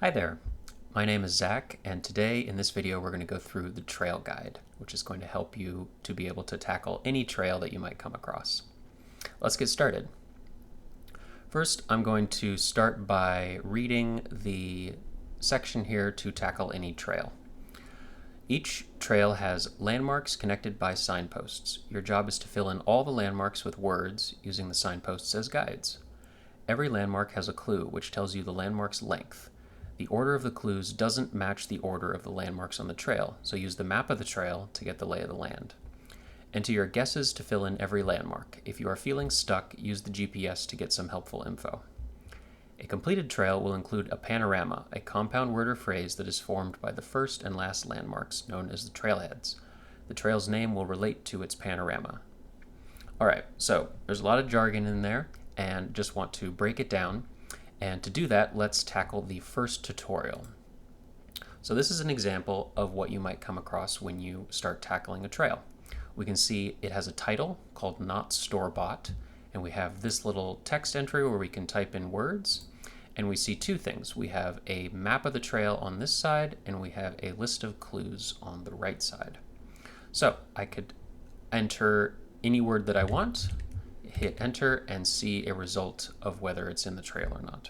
Hi there, my name is Zach, and today in this video we're going to go through the trail guide, which is going to help you to be able to tackle any trail that you might come across. Let's get started. First, I'm going to start by reading the section here to tackle any trail. Each trail has landmarks connected by signposts. Your job is to fill in all the landmarks with words using the signposts as guides. Every landmark has a clue, which tells you the landmark's length. The order of the clues doesn't match the order of the landmarks on the trail, so use the map of the trail to get the lay of the land. Enter your guesses to fill in every landmark. If you are feeling stuck, use the GPS to get some helpful info. A completed trail will include a panorama, a compound word or phrase that is formed by the first and last landmarks, known as the trailheads. The trail's name will relate to its panorama. Alright, so there's a lot of jargon in there, and just want to break it down. And to do that, let's tackle the first tutorial. So this is an example of what you might come across when you start tackling a trail. We can see it has a title called Not Store Bought, and we have this little text entry where we can type in words, and we see two things. We have a map of the trail on this side, and we have a list of clues on the right side. So I could enter any word that I want, hit enter, and see a result of whether it's in the trail or not.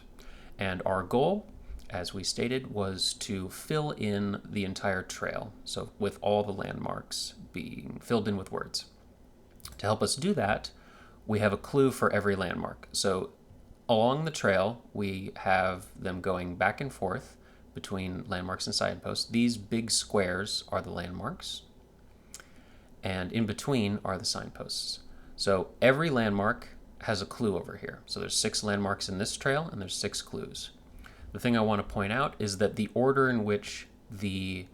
And our goal, as we stated, was to fill in the entire trail, so with all the landmarks being filled in with words. To help us do that, we have a clue for every landmark. So along the trail, we have them going back and forth between landmarks and signposts. These big squares are the landmarks, and in between are the signposts. So every landmark has a clue over here. So there's 6 landmarks in this trail, and there's 6 clues. The thing I want to point out is that the order in which the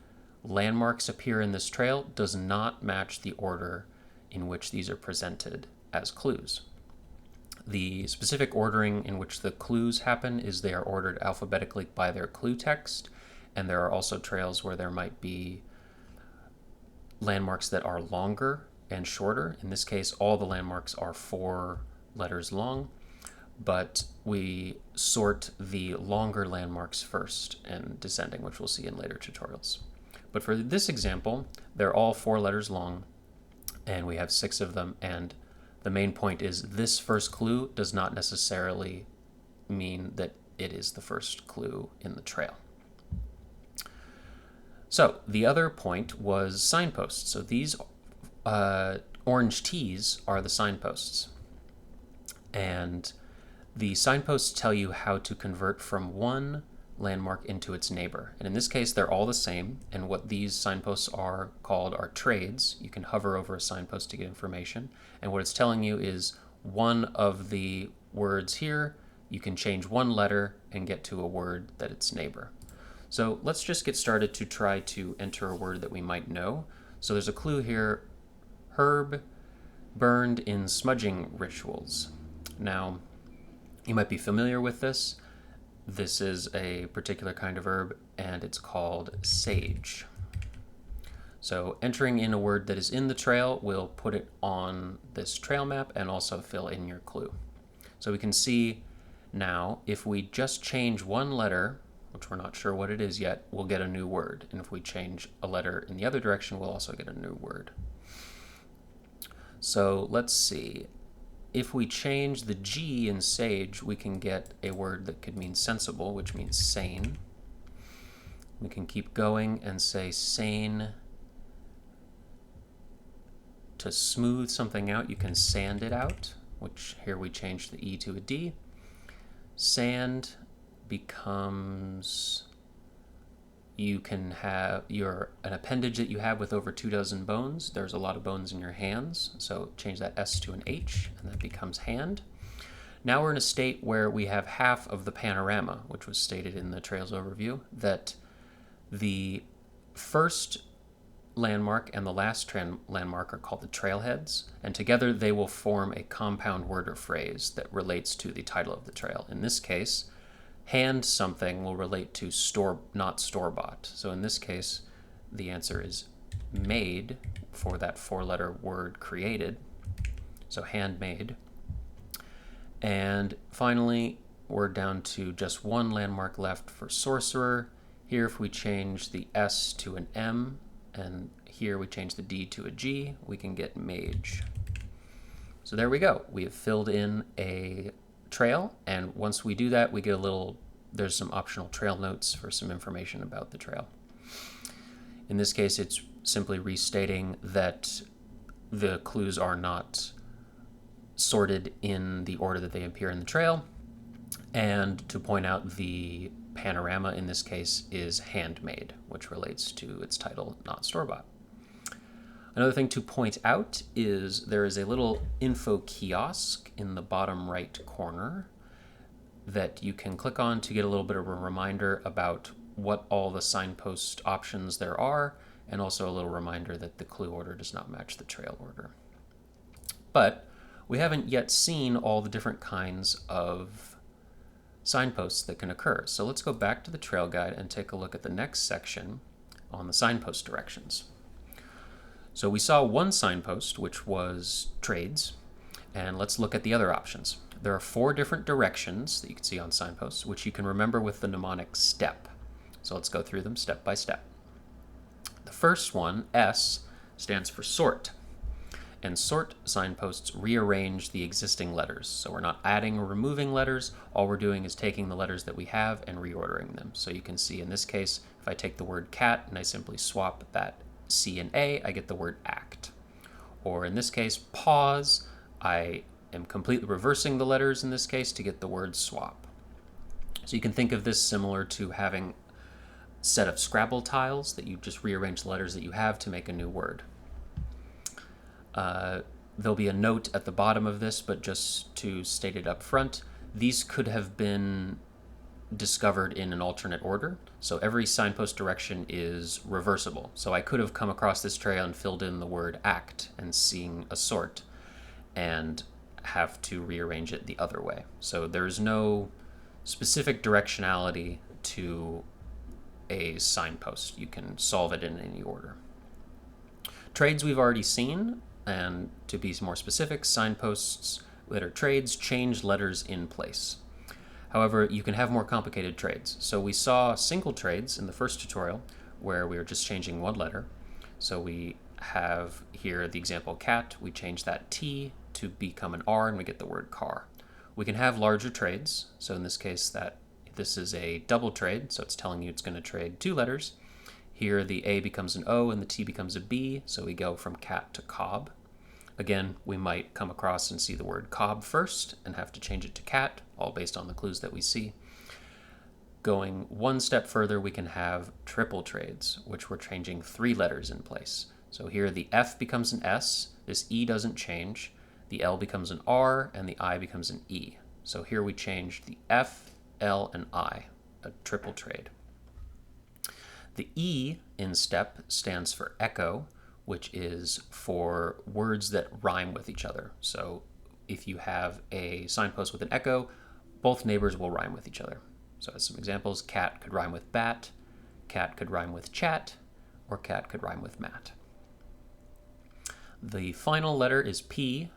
landmarks appear in this trail does not match the order in which these are presented as clues. The specific ordering in which the clues happen is they are ordered alphabetically by their clue text, and there are also trails where there might be landmarks that are longer and shorter. In this case, all the landmarks are 4 letters long, but we sort the longer landmarks first and descending, which we'll see in later tutorials. But for this example, they're all 4 letters long, and we have 6 of them, and the main point is this first clue does not necessarily mean that it is the first clue in the trail. So the other point was signposts. So these orange T's are the signposts. And the signposts tell you how to convert from one landmark into its neighbor. And in this case, they're all the same. And what these signposts are called are trades. You can hover over a signpost to get information. And what it's telling you is one of the words here, you can change one letter and get to a word that its neighbor. So let's just get started to try to enter a word that we might know. So there's a clue here, herb burned in smudging rituals. Now, you might be familiar with this. This is a particular kind of herb, and it's called sage. So entering in a word that is in the trail will put it on this trail map and also fill in your clue. So we can see now if we just change one letter, which we're not sure what it is yet, we'll get a new word. And if we change a letter in the other direction, we'll also get a new word. So let's see. If we change the G in sage, we can get a word that could mean sensible, which means sane. We can keep going and say sane. To smooth something out, you can sand it out, which here we change the E to a D. Sand becomes, you can have an appendage that you have with over 24 bones. There's a lot of bones in your hands, so change that S to an H, and that becomes hand. Now we're in a state where we have half of the panorama, which was stated in the trails overview, that the first landmark and the last landmark are called the trailheads, and together they will form a compound word or phrase that relates to the title of the trail. In this case, hand something will relate to not store-bought. So in this case, the answer is made for that 4-letter word created. So handmade. And finally, we're down to just one landmark left for sorcerer. Here, if we change the S to an M, and here we change the D to a G, we can get mage. So there we go. We have filled in a trail, and once we do that, we get there's some optional trail notes for some information about the trail. In this case, it's simply restating that the clues are not sorted in the order that they appear in the trail, and to point out the panorama in this case is handmade, which relates to its title, not store-bought. Another thing to point out is there is a little info kiosk in the bottom right corner that you can click on to get a little bit of a reminder about what all the signpost options there are, and also a little reminder that the clue order does not match the trail order. But we haven't yet seen all the different kinds of signposts that can occur. So let's go back to the trail guide and take a look at the next section on the signpost directions. So we saw one signpost, which was trades, and let's look at the other options. There are 4 different directions that you can see on signposts, which you can remember with the mnemonic STEP. So let's go through them step by step. The first one, S, stands for sort. And sort signposts rearrange the existing letters. So we're not adding or removing letters. All we're doing is taking the letters that we have and reordering them. So you can see in this case, if I take the word cat and I simply swap that C and A, I get the word act. Or in this case, pause, I am completely reversing the letters in this case to get the word swap. So you can think of this similar to having a set of Scrabble tiles that you just rearrange the letters that you have to make a new word. There'll be a note at the bottom of this, but just to state it up front, these could have been discovered in an alternate order. So every signpost direction is reversible. So I could have come across this trail and filled in the word act and seeing a sort and have to rearrange it the other way. So there's no specific directionality to a signpost. You can solve it in any order. Trades we've already seen. And to be more specific, signposts that are trades change letters in place. However, you can have more complicated trades. So we saw single trades in the first tutorial where we were just changing one letter. So we have here the example cat. We change that T to become an R and we get the word car. We can have larger trades. So in this case, this is a double trade. So it's telling you it's going to trade 2 letters. Here the A becomes an O and the T becomes a B, so we go from cat to cob. Again, we might come across and see the word cob first and have to change it to cat, all based on the clues that we see. Going one step further, we can have triple trades, which we're changing 3 letters in place. So here the F becomes an S, this E doesn't change, the L becomes an R, and the I becomes an E. So here we changed the F, L, and I, a triple trade. The E in STEP stands for echo, which is for words that rhyme with each other. So if you have a signpost with an echo, both neighbors will rhyme with each other. So as some examples, cat could rhyme with bat, cat could rhyme with chat, or cat could rhyme with mat. The final letter is P.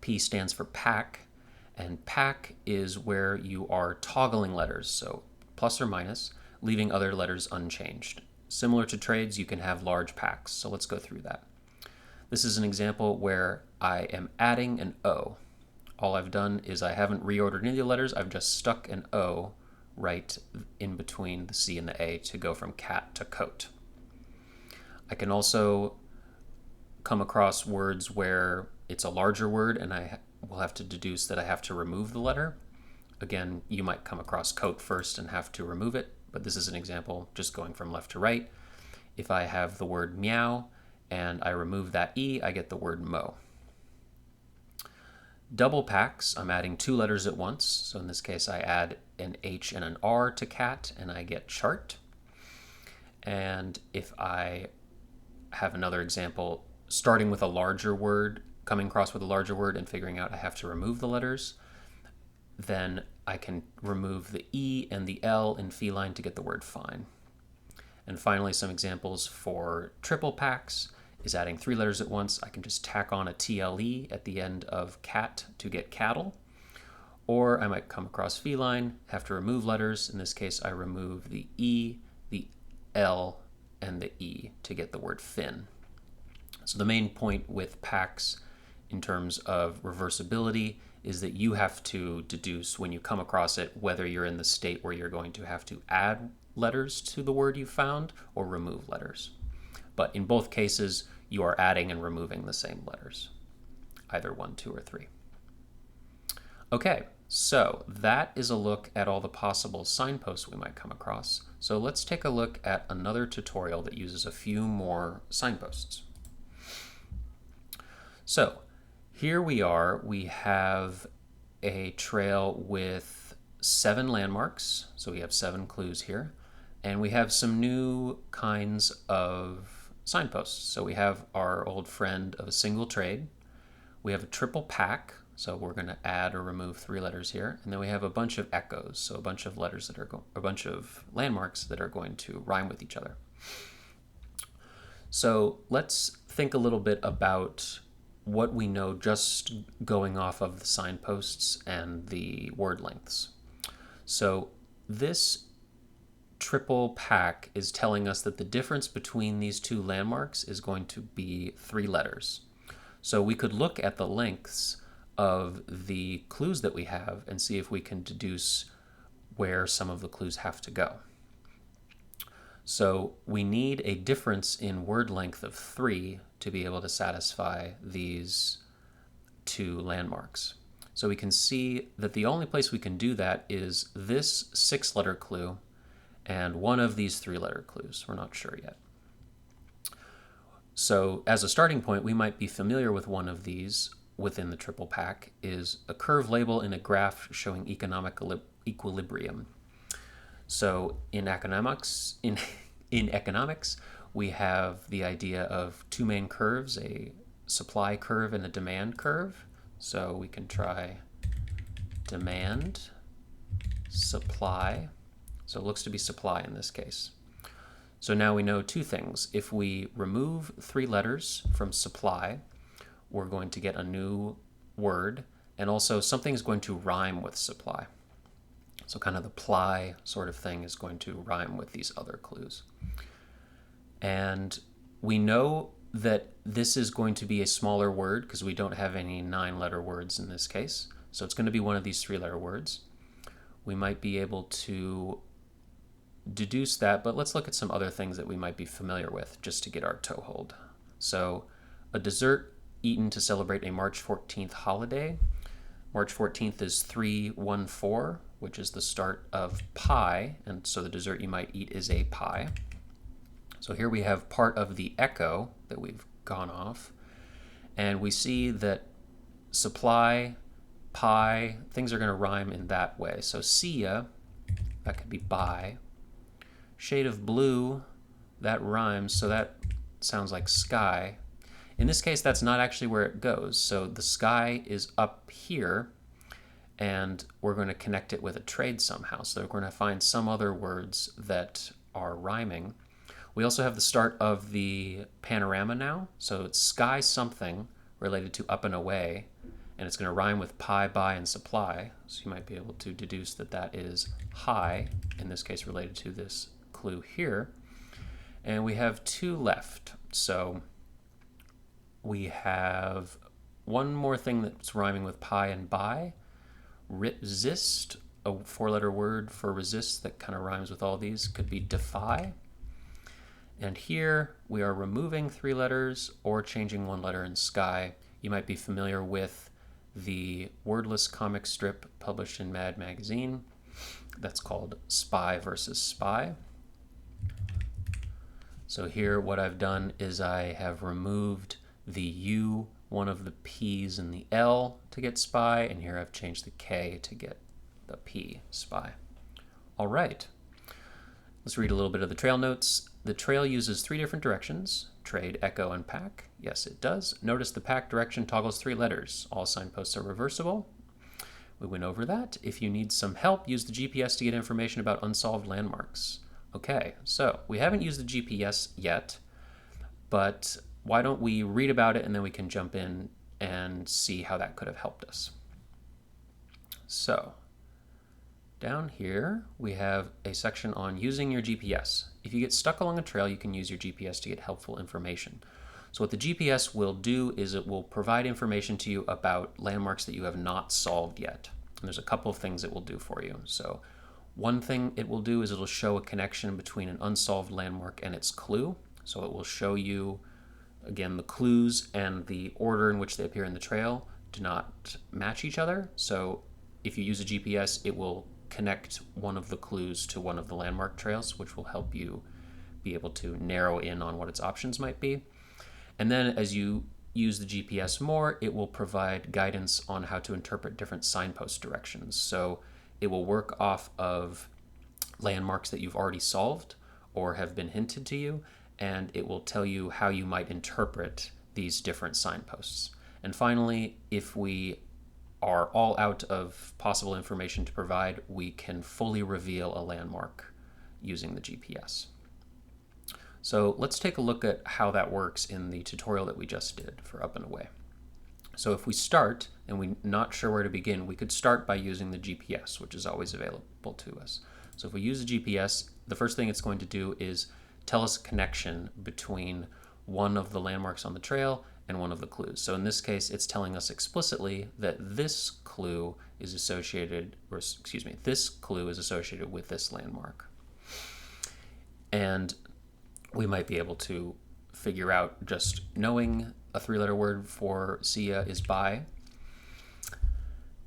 P stands for pack, and pack is where you are toggling letters, so plus or minus, leaving other letters unchanged. Similar to trades, you can have large packs, so let's go through that. This is an example where I am adding an O. All I've done is I haven't reordered any of the letters, I've just stuck an O right in between the C and the A to go from cat to coat. I can also come across words where it's a larger word and I will have to deduce that I have to remove the letter. Again, you might come across coat first and have to remove it, but this is an example just going from left to right. If I have the word meow and I remove that E, I get the word mo. Double packs, I'm adding 2 letters at once. So in this case, I add an H and an R to cat and I get chart. And if I have another example, starting with a larger word, coming across with a larger word and figuring out I have to remove the letters, then I can remove the E and the L in feline to get the word fine. And finally, some examples for triple packs is adding 3 letters at once. I can just tack on a TLE at the end of cat to get cattle, Or I might come across feline, have to remove letters. In this case, I remove the E, the L, and the E to get the word fin. So the main point with packs in terms of reversibility is that you have to deduce when you come across it whether you're in the state where you're going to have to add letters to the word you found or remove letters. But in both cases, you are adding and removing the same letters, either 1, 2, or 3. Okay, so that is a look at all the possible signposts we might come across. So let's take a look at another tutorial that uses a few more signposts. So here we are, we have a trail with 7 landmarks, so we have 7 clues here, and we have some new kinds of signposts. So we have our old friend of a single trade, we have a triple pack, so we're going to add or remove 3 letters here, and then we have a bunch of echoes, so a bunch of letters that are a bunch of landmarks that are going to rhyme with each other. So let's think a little bit about what we know just going off of the signposts and the word lengths. So this triple pack is telling us that the difference between these 2 landmarks is going to be 3 letters. So we could look at the lengths of the clues that we have and see if we can deduce where some of the clues have to go. So we need a difference in word length of 3 to be able to satisfy these 2 landmarks. So we can see that the only place we can do that is this 6-letter clue and one of these 3-letter clues. We're not sure yet. So as a starting point, we might be familiar with one of these within the triple pack is a curve label in a graph showing economic equilibrium. So in economics, we have the idea of 2 main curves, a supply curve and a demand curve. So we can try demand, supply. So it looks to be supply in this case. So now we know 2 things. If we remove 3 letters from supply, we're going to get a new word, and also something's going to rhyme with supply. So kind of the ply sort of thing is going to rhyme with these other clues. And we know that this is going to be a smaller word because we don't have any 9-letter words in this case. So it's going to be one of these 3-letter words. We might be able to deduce that, but let's look at some other things that we might be familiar with just to get our toehold. So a dessert eaten to celebrate a March 14th holiday. March 14th is 314, which is the start of pie, and so the dessert you might eat is a pie. So here we have part of the echo that we've gone off, and we see that supply, pie, things are going to rhyme in that way. So see ya, that could be buy. Shade of blue, that rhymes, so that sounds like sky. In this case, that's not actually where it goes. So the sky is up here, and we're going to connect it with a trade somehow. So we're going to find some other words that are rhyming. We also have the start of the panorama now. So it's sky something related to up and away, and it's going to rhyme with pie, buy, and supply. So you might be able to deduce that that is high, in this case related to this clue here. And we have 2 left. So we have one more thing that's rhyming with pie and buy. Resist, a 4-letter word for resist that kind of rhymes with all these, could be defy. And here we are removing 3 letters or changing 1 letter in sky. You might be familiar with the wordless comic strip published in Mad Magazine that's called Spy versus Spy. So here what I've done is I have removed the U, one of the P's, and the L to get spy, and here I've changed the K to get the P, spy. All right, let's read a little bit of the trail notes. The trail uses 3 different directions, trade, echo, and pack. Yes, it does. Notice the pack direction toggles 3 letters. All signposts are reversible. We went over that. If you need some help, use the GPS to get information about unsolved landmarks. Okay, so we haven't used the GPS yet, but why don't we read about it and then we can jump in and see how that could have helped us. So down here, we have a section on using your GPS. If you get stuck along a trail, you can use your GPS to get helpful information. So what the GPS will do is it will provide information to you about landmarks that you have not solved yet. And there's a couple of things it will do for you. So one thing it will do is it'll show a connection between an unsolved landmark and its clue. So it will show you, again, the clues and the order in which they appear in the trail do not match each other. So if you use a GPS, it will connect one of the clues to one of the landmark trails, which will help you be able to narrow in on what its options might be. And then as you use the GPS more, it will provide guidance on how to interpret different signpost directions. So it will work off of landmarks that you've already solved or have been hinted to you, and it will tell you how you might interpret these different signposts. And finally, if we are all out of possible information to provide, we can fully reveal a landmark using the GPS. So let's take a look at how that works in the tutorial that we just did for Up and Away. So if we start and we're not sure where to begin, we could start by using the GPS, which is always available to us. So if we use the GPS, the first thing it's going to do is tell us a connection between one of the landmarks on the trail and one of the clues. So in this case, it's telling us explicitly that this clue is associated, this clue is associated with this landmark. And we might be able to figure out just knowing a three-letter word for see ya is bye.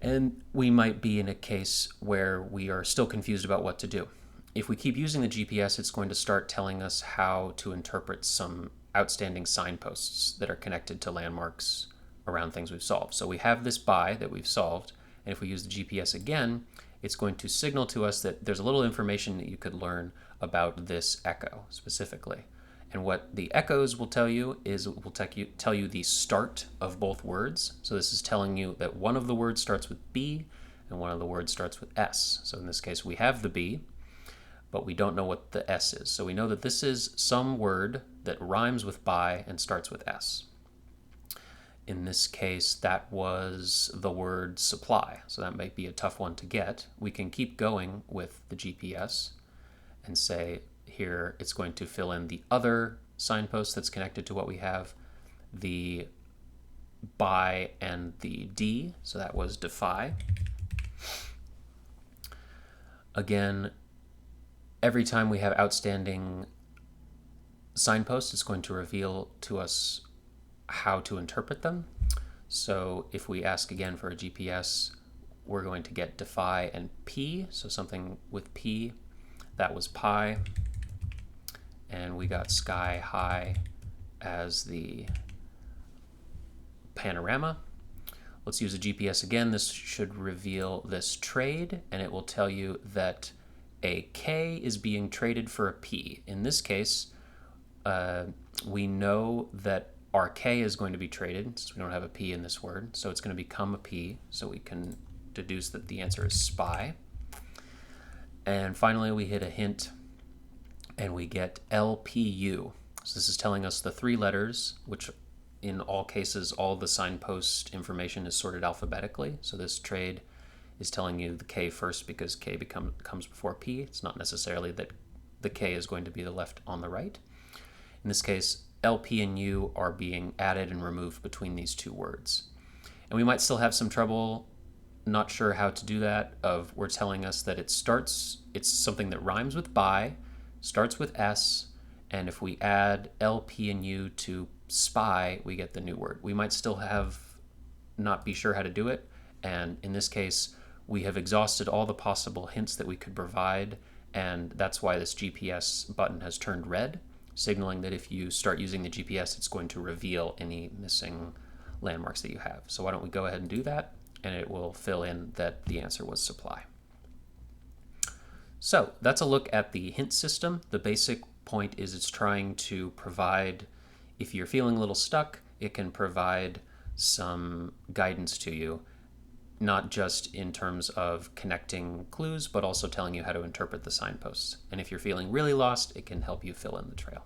And we might be in a case where we are still confused about what to do. If we keep using the GPS, it's going to start telling us how to interpret some outstanding signposts that are connected to landmarks around things we've solved. So we have this bye that we've solved, and if we use the GPS again, it's going to signal to us that there's a little information that you could learn about this echo specifically. And what the echoes will tell you is it will tell you the start of both words. So this is telling you that one of the words starts with B and one of the words starts with S. So in this case, we have the B, but we don't know what the S is. So we know that this is some word that rhymes with bye and starts with S. In this case, that was the word supply. So that might be a tough one to get. We can keep going with the GPS and say, here it's going to fill in the other signpost that's connected to what we have, the by and the D, so that was defy. Again, every time we have outstanding signposts, it's going to reveal to us how to interpret them. So if we ask again for a GPS, we're going to get defy and P, so something with P, that was pi. And we got sky high as the panorama. Let's use a GPS again. This should reveal this trade, and it will tell you that a K is being traded for a P. In this case, we know that our K is going to be traded, since we don't have a P in this word, so it's going to become a P, so we can deduce that the answer is spy. And finally, we hit a hint, and we get LPU. So this is telling us the three letters, which in all cases, all the signpost information is sorted alphabetically. So this trade is telling you the K first because K comes before P. It's not necessarily that the K is going to be the left on the right. In this case, LP and U are being added and removed between these two words. And we might still have some trouble, not sure how to do that, we're telling us that it's something that rhymes with by, starts with S, and if we add LP and U to spy, we get the new word. We might still not be sure how to do it, and in this case, we have exhausted all the possible hints that we could provide, and that's why this GPS button has turned red, signaling that if you start using the GPS, it's going to reveal any missing landmarks that you have. So why don't we go ahead and do that, and it will fill in that the answer was supply. So that's a look at the hint system. The basic point is it's trying to provide, if you're feeling a little stuck, it can provide some guidance to you, not just in terms of connecting clues, but also telling you how to interpret the signposts. And if you're feeling really lost, it can help you fill in the trail.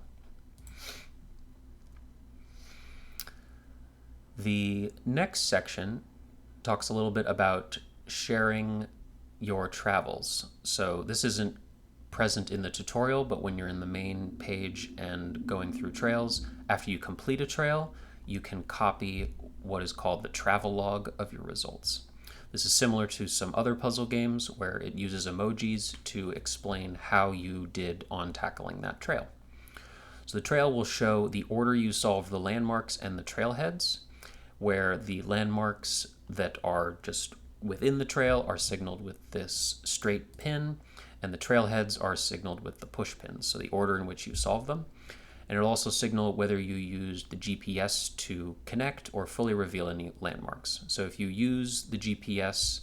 The next section talks a little bit about sharing your travels. So this isn't present in the tutorial, but when you're in the main page and going through trails, after you complete a trail, you can copy what is called the travel log of your results. This is similar to some other puzzle games where it uses emojis to explain how you did on tackling that trail. So the trail will show the order you solved the landmarks and the trailheads, where the landmarks that are just within the trail are signaled with this straight pin, and the trailheads are signaled with the push pins, so the order in which you solve them. And it'll also signal whether you used the GPS to connect or fully reveal any landmarks. So if you use the GPS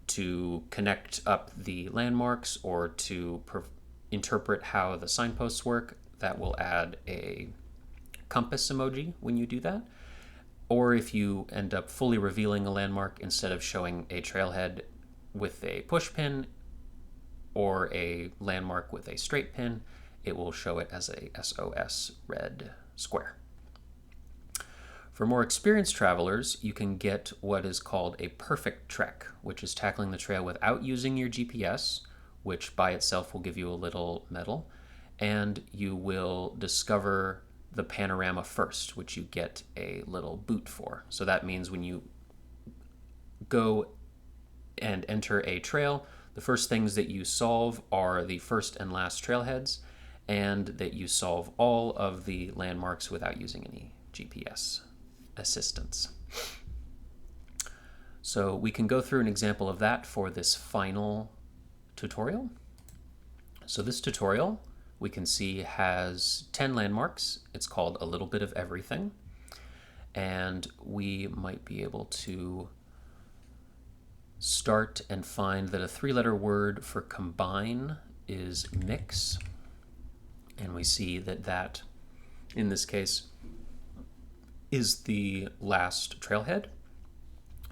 to connect up the landmarks or to interpret how the signposts work, that will add a compass emoji when you do that. Or if you end up fully revealing a landmark instead of showing a trailhead with a push pin or a landmark with a straight pin, it will show it as a SOS red square. For more experienced travelers, you can get what is called a perfect trek, which is tackling the trail without using your GPS, which by itself will give you a little medal, and you will discover the panorama first, which you get a little boot for. So that means when you go and enter a trail, the first things that you solve are the first and last trailheads, and that you solve all of the landmarks without using any GPS assistance. So we can go through an example of that for this final tutorial. So this tutorial, we can see, has 10 landmarks. It's called A Little Bit of Everything. And we might be able to start and find that a 3-letter word for combine is mix. And we see that that, in this case, is the last trailhead.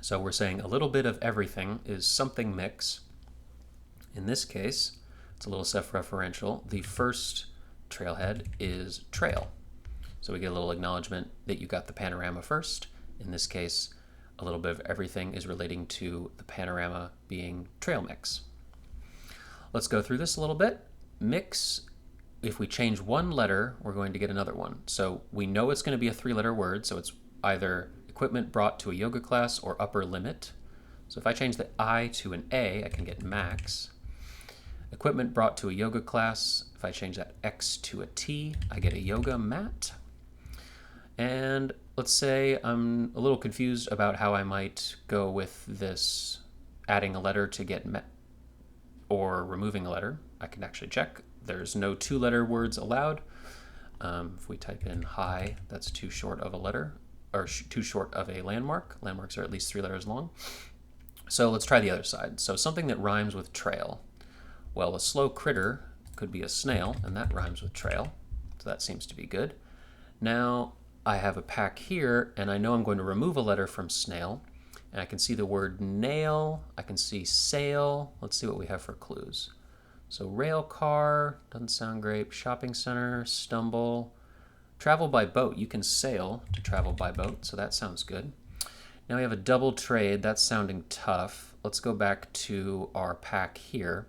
So we're saying a little bit of everything is something mix. In this case, it's a little self-referential. The first trailhead is trail. So we get a little acknowledgement that you got the panorama first. In this case, a little bit of everything is relating to the panorama being trail mix. Let's go through this a little bit. Mix, if we change one letter, we're going to get another one. So we know it's going to be a 3-letter word, so it's either equipment brought to a yoga class or upper limit. So if I change the I to an A, I can get max. Equipment brought to a yoga class, if I change that X to a T, I get a yoga mat. And let's say I'm a little confused about how I might go with this adding a letter to get met or removing a letter. I can actually check. There's no 2-letter words allowed. If we type in hi, that's too short of a letter, or too short of a landmark. Landmarks are at least 3 letters long. So let's try the other side. So something that rhymes with trail. Well, a slow critter could be a snail, and that rhymes with trail. So that seems to be good. Now I have a pack here, and I know I'm going to remove a letter from snail. And I can see the word nail. I can see sail. Let's see what we have for clues. So rail car, doesn't sound great. Shopping center, stumble. Travel by boat. You can sail to travel by boat, so that sounds good. Now we have a double trade. That's sounding tough. Let's go back to our pack here.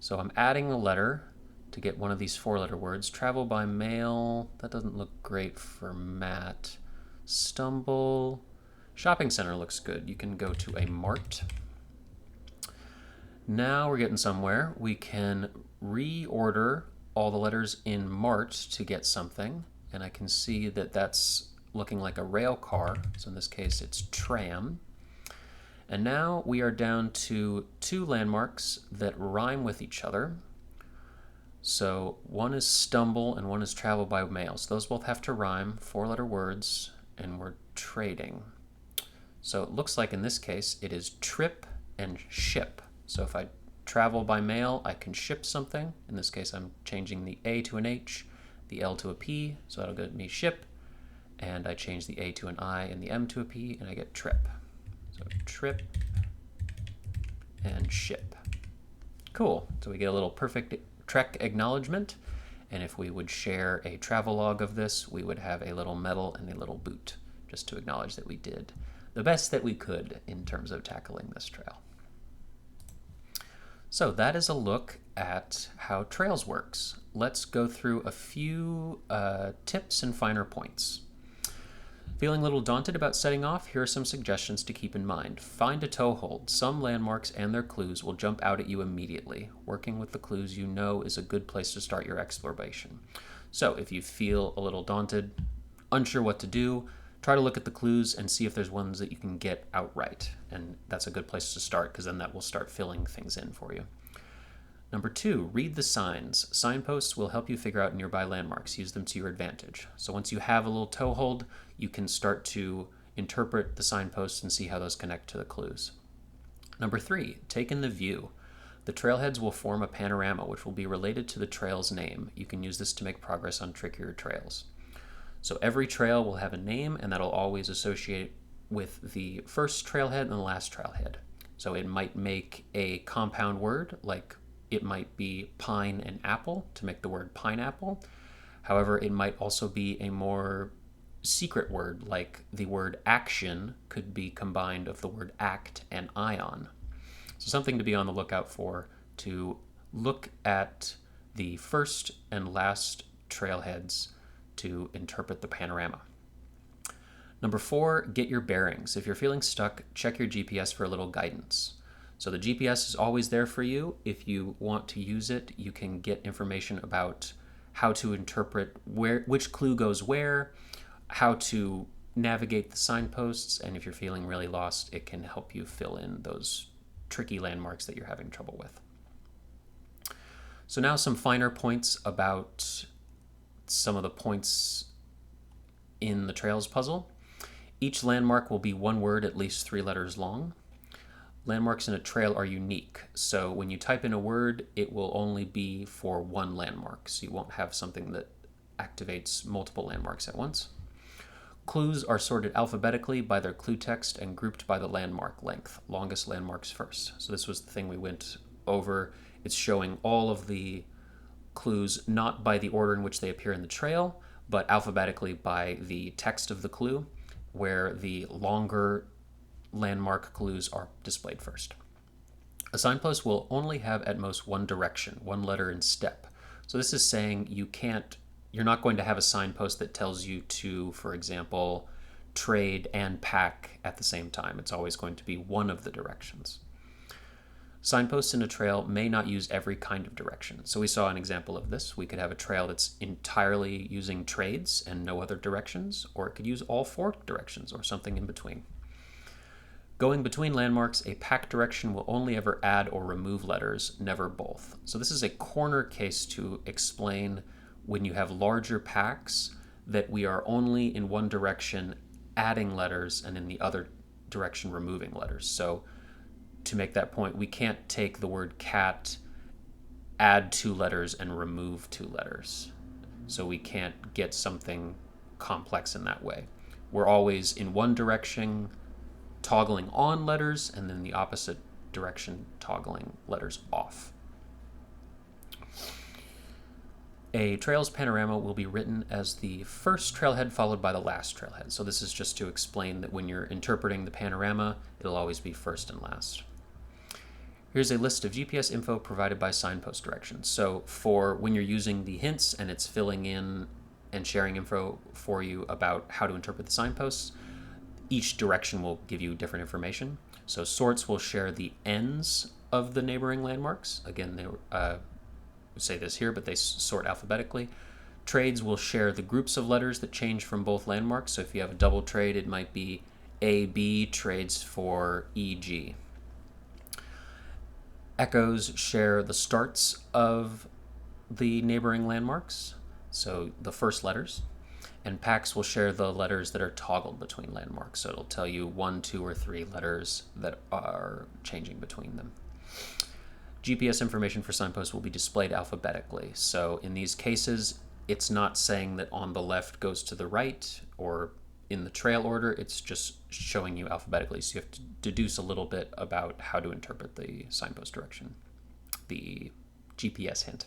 So I'm adding a letter to get one of these 4-letter words. Travel by mail, that doesn't look great for Matt. Stumble. Shopping center looks good. You can go to a mart. Now we're getting somewhere. We can reorder all the letters in mart to get something. And I can see that that's looking like a rail car. So in this case, it's tram. And now we are down to 2 landmarks that rhyme with each other. So one is stumble and one is travel by mail. So those both have to rhyme, 4-letter words, and we're trading. So it looks like in this case, it is trip and ship. So if I travel by mail, I can ship something. In this case, I'm changing the A to an H, the L to a P, so that'll get me ship. And I change the A to an I and the M to a P, and I get trip. So trip and ship. Cool. So we get a little perfect trek acknowledgement. And if we would share a travel log of this, we would have a little medal and a little boot, just to acknowledge that we did the best that we could in terms of tackling this trail. So that is a look at how Trails works. Let's go through a few tips and finer points. Feeling a little daunted about setting off? Here are some suggestions to keep in mind. Find a toehold. Some landmarks and their clues will jump out at you immediately. Working with the clues you know is a good place to start your exploration. So if you feel a little daunted, unsure what to do, try to look at the clues and see if there's ones that you can get outright. And that's a good place to start because then that will start filling things in for you. Number 2, read the signs. Signposts will help you figure out nearby landmarks. Use them to your advantage. So once you have a little toehold, you can start to interpret the signposts and see how those connect to the clues. Number 3, take in the view. The trailheads will form a panorama which will be related to the trail's name. You can use this to make progress on trickier trails. So every trail will have a name, and that'll always associate with the first trailhead and the last trailhead. So it might make a compound word, like it might be pine and apple to make the word pineapple. However, it might also be a more secret word, like the word action could be combined of the word act and ion. So something to be on the lookout for, to look at the first and last trailheads to interpret the panorama. Number 4, get your bearings. If you're feeling stuck, check your GPS for a little guidance. So the GPS is always there for you. If you want to use it, you can get information about how to interpret which clue goes where, how to navigate the signposts, and if you're feeling really lost, it can help you fill in those tricky landmarks that you're having trouble with. So now some finer points about some of the points in the Trails puzzle. Each landmark will be one word at least 3 letters long. Landmarks in a trail are unique, so when you type in a word, it will only be for one landmark, so you won't have something that activates multiple landmarks at once. Clues are sorted alphabetically by their clue text and grouped by the landmark length, longest landmarks first. So this was the thing we went over. It's showing all of the clues not by the order in which they appear in the trail, but alphabetically by the text of the clue, where the longer landmark clues are displayed first. A signpost will only have at most one direction, one letter in step. So this is saying you're not going to have a signpost that tells you to, for example, trade and pack at the same time. It's always going to be one of the directions. Signposts in a trail may not use every kind of direction. So we saw an example of this. We could have a trail that's entirely using trades and no other directions, or it could use all 4 directions or something in between. Going between landmarks, a pack direction will only ever add or remove letters, never both. So this is a corner case to explain when you have larger packs that we are only in one direction adding letters and in the other direction removing letters. So to make that point, we can't take the word cat, add 2 letters, and remove 2 letters. So we can't get something complex in that way. We're always in one direction toggling on letters, and then the opposite direction toggling letters off. A trail's panorama will be written as the first trailhead followed by the last trailhead. So this is just to explain that when you're interpreting the panorama, it'll always be first and last. Here's a list of GPS info provided by Signpost Directions. So for when you're using the hints and it's filling in and sharing info for you about how to interpret the signposts, each direction will give you different information. So sorts will share the ends of the neighboring landmarks. Again, they say this here, but they sort alphabetically. Trades will share the groups of letters that change from both landmarks. So if you have a double trade, it might be AB trades for EG. Echoes share the starts of the neighboring landmarks, so the first letters. And packs will share the letters that are toggled between landmarks. So it'll tell you 1, 2, or 3 letters that are changing between them. GPS information for signposts will be displayed alphabetically. So in these cases, it's not saying that on the left goes to the right or in the trail order, it's just showing you alphabetically. So you have to deduce a little bit about how to interpret the signpost direction, the GPS hint.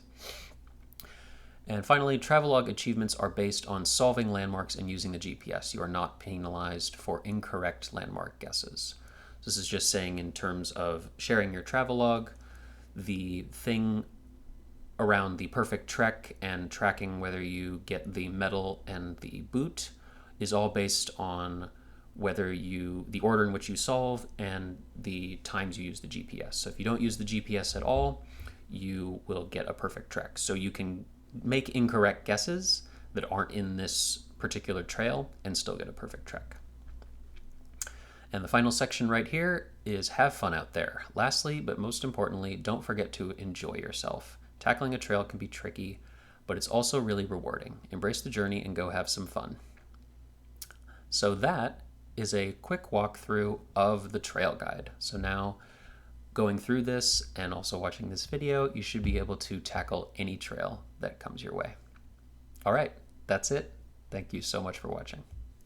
And finally, travelogue achievements are based on solving landmarks and using the GPS. You are not penalized for incorrect landmark guesses. So this is just saying in terms of sharing your travelogue, The thing around the perfect trek and tracking whether you get the medal and the boot is all based on the order in which you solve and the times you use the GPS. So if you don't use the GPS at all, you will get a perfect trek. So you can make incorrect guesses that aren't in this particular trail and still get a perfect trek. And the final section right here is have fun out there. Lastly, but most importantly, don't forget to enjoy yourself. Tackling a trail can be tricky, but it's also really rewarding. Embrace the journey and go have some fun. So that is a quick walkthrough of the trail guide. So now, going through this and also watching this video, you should be able to tackle any trail that comes your way. All right, that's it. Thank you so much for watching.